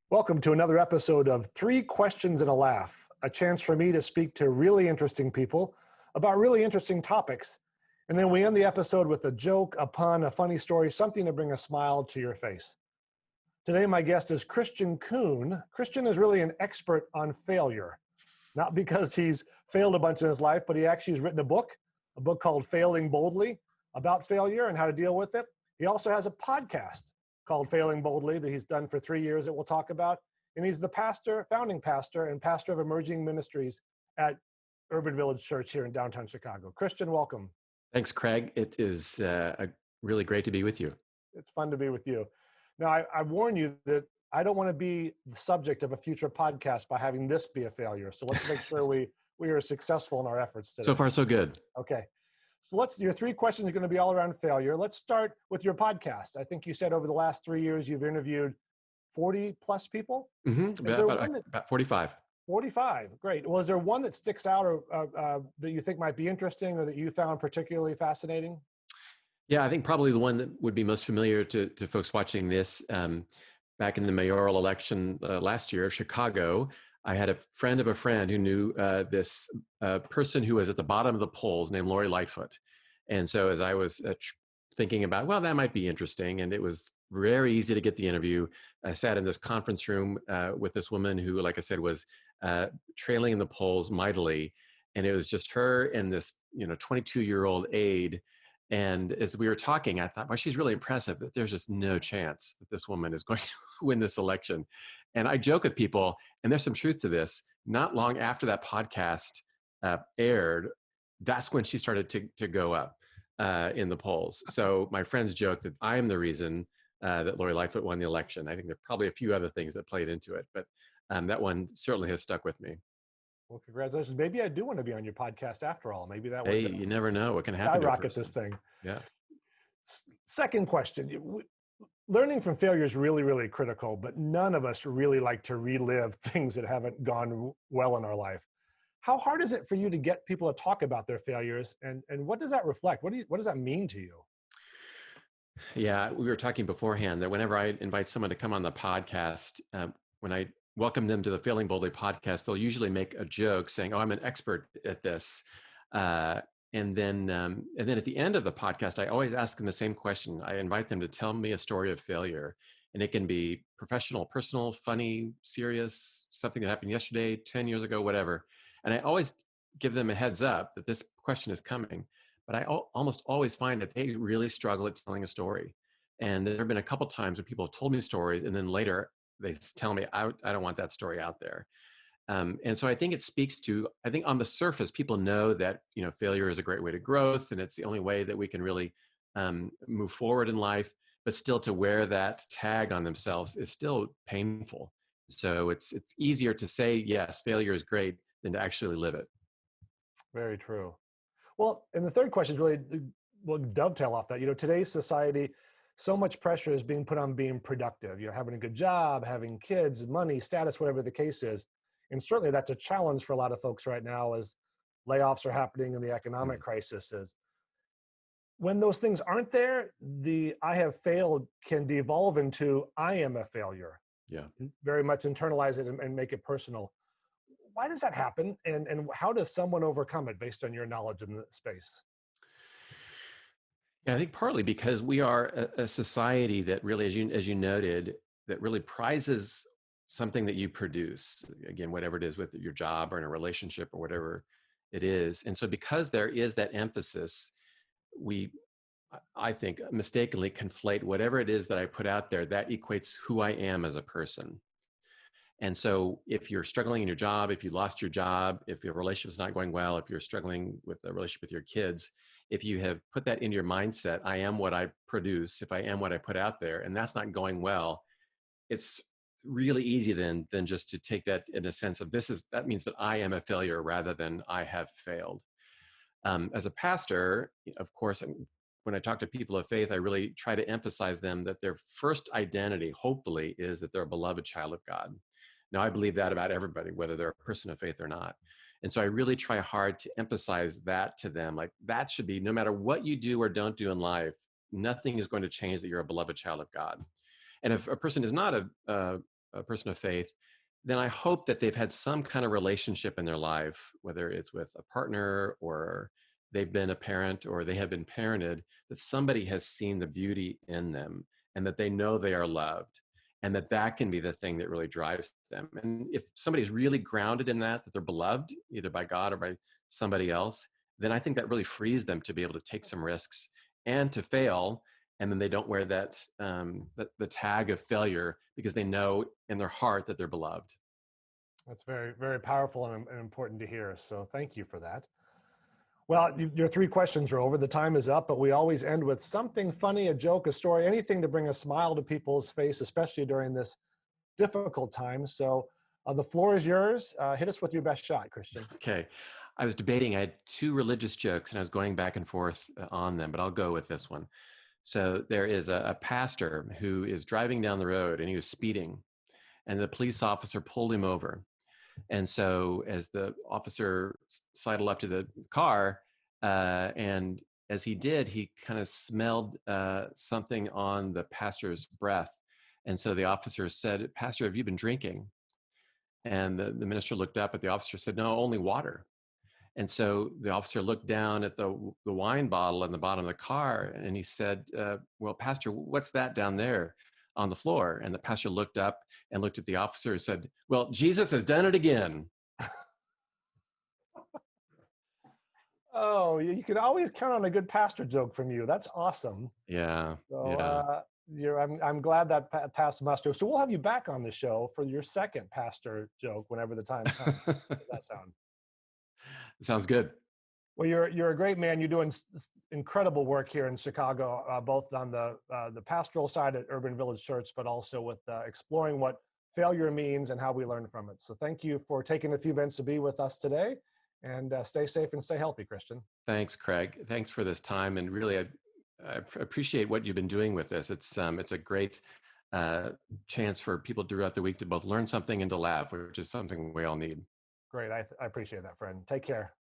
Welcome to another episode of Three Questions and a Laugh, a chance for me to speak to really interesting people about really interesting topics. And then we end the episode with a joke, a pun, a funny story, something to bring a smile to your face. Today, my guest is Christian Coon. Christian is really an expert on failure, not because he's failed a bunch in his life, but he actually has written a book called Failing Boldly, about failure and how to deal with it. He also has a podcast called Failing Boldly that he's done for 3 years that we'll talk about. And he's the founding pastor and pastor of emerging ministries at Urban Village Church here in downtown Chicago. Christian, welcome. Thanks, Craig. It is really great to be with you. It's fun to be with you. Now, I warn you that I don't want to be the subject of a future podcast by having this be a failure. So let's make sure we are successful in our efforts today. So far, so good. Okay. So your 3 questions are going to be all around failure. Let's start with your podcast. I think you said over the last 3 years, you've interviewed 40 plus people? Mm-hmm. About 45. 45, great. Was there one that sticks out or that you think might be interesting or that you found particularly fascinating? Yeah, I think probably the one that would be most familiar to folks watching this, back in the mayoral election last year of Chicago, I had a friend of a friend who knew this person who was at the bottom of the polls named Lori Lightfoot. And so as I was thinking about, well, that might be interesting, and it was very easy to get the interview, I sat in this conference room with this woman who, like I said, was trailing in the polls mightily. And it was just her and this 22-year-old aide. And as we were talking, I thought, well, she's really impressive, that there's just no chance that this woman is going to win this election. And I joke with people, and there's some truth to this, not long after that podcast aired, that's when she started to go up in the polls. So my friends joke that I am the reason that Lori Lightfoot won the election. I think there are probably a few other things that played into it, but that one certainly has stuck with me. Well, congratulations. Maybe I do want to be on your podcast after all. Maybe that Hey, you never know what can happen. I rocket this thing. Yeah. Second question. Learning from failure is really, really critical, but none of us really like to relive things that haven't gone well in our life. How hard is it for you to get people to talk about their failures, and what does that reflect? What does that mean to you? Yeah, we were talking beforehand that whenever I invite someone to come on the podcast, when I welcome them to the Failing Boldly podcast, they'll usually make a joke saying, "Oh, I'm an expert at this." And then at the end of the podcast, I always ask them the same question. I invite them to tell me a story of failure. And it can be professional, personal, funny, serious, something that happened yesterday, 10 years ago, whatever. And I always give them a heads up that this question is coming. But I almost always find that they really struggle at telling a story. And there have been a couple times when people have told me stories, and then later they tell me, I don't want that story out there. And so I think it speaks to, I think on the surface, people know that, failure is a great way to growth, and it's the only way that we can really move forward in life, but still to wear that tag on themselves is still painful. So it's easier to say, yes, failure is great than to actually live it. Very true. Well, and the third question is really, will dovetail off that. Today's society, so much pressure is being put on being productive, having a good job, having kids, money, status, whatever the case is. And certainly that's a challenge for a lot of folks right now as layoffs are happening and the economic crisis is. When those things aren't there, the I have failed can devolve into I am a failure. Yeah. Very much internalize it and make it personal. Why does that happen? And how does someone overcome it based on your knowledge in the space? Yeah, I think partly because we are a society that really, as you noted, that really prizes something that you produce, again, whatever it is with your job or in a relationship or whatever it is. And so because there is that emphasis, I think, mistakenly conflate whatever it is that I put out there, that equates who I am as a person. And so if you're struggling in your job, if you lost your job, if your relationship is not going well, if you're struggling with a relationship with your kids, if you have put that into your mindset, I am what I produce, if I am what I put out there, and that's not going well, it's really easy then just to take that in a sense of that means that I am a failure rather than I have failed. As a pastor, of course, when I talk to people of faith, I really try to emphasize them that their first identity, hopefully, is that they're a beloved child of God. Now, I believe that about everybody, whether they're a person of faith or not. And so I really try hard to emphasize that to them. Like, that should be, no matter what you do or don't do in life, nothing is going to change that you're a beloved child of God. And if a person is not a a person of faith, then I hope that they've had some kind of relationship in their life, whether it's with a partner or they've been a parent or they have been parented, that somebody has seen the beauty in them and that they know they are loved, and that that can be the thing that really drives them. And if somebody is really grounded in that they're beloved either by God or by somebody else, then I think that really frees them to be able to take some risks and to fail, and then they don't wear the tag of failure because they know in their heart that they're beloved. That's very, very powerful and important to hear. So thank you for that. Well, your 3 questions are over. The time is up, but we always end with something funny, a joke, a story, anything to bring a smile to people's face, especially during this difficult time. So the floor is yours. Hit us with your best shot, Christian. Okay. I was debating, I had 2 religious jokes and I was going back and forth on them, but I'll go with this one. So there is a pastor who is driving down the road and he was speeding, and the police officer pulled him over. And so as the officer sidled up to the car, and as he did, he kind of smelled something on the pastor's breath. And so the officer said, "Pastor, have you been drinking?" And the minister looked up at the officer, said, "No, only water." And so the officer looked down at the wine bottle in the bottom of the car, and he said, "Well, Pastor, what's that down there on the floor?" And the pastor looked up and looked at the officer and said, "Well, Jesus has done it again." Oh, you can always count on a good pastor joke from you. That's awesome. Yeah, So yeah. I'm glad that passed muster. So we'll have you back on the show for your second pastor joke whenever the time comes. How does that sound? Sounds good. Well, you're a great man. You're doing incredible work here in Chicago, both on the pastoral side at Urban Village Church, but also with exploring what failure means and how we learn from it. So thank you for taking a few minutes to be with us today, and stay safe and stay healthy, Christian. Thanks, Craig. Thanks for this time, and really, I appreciate what you've been doing with this. It's a great uh, chance for people throughout the week to both learn something and to laugh, which is something we all need. Great. I appreciate that, friend. Take care.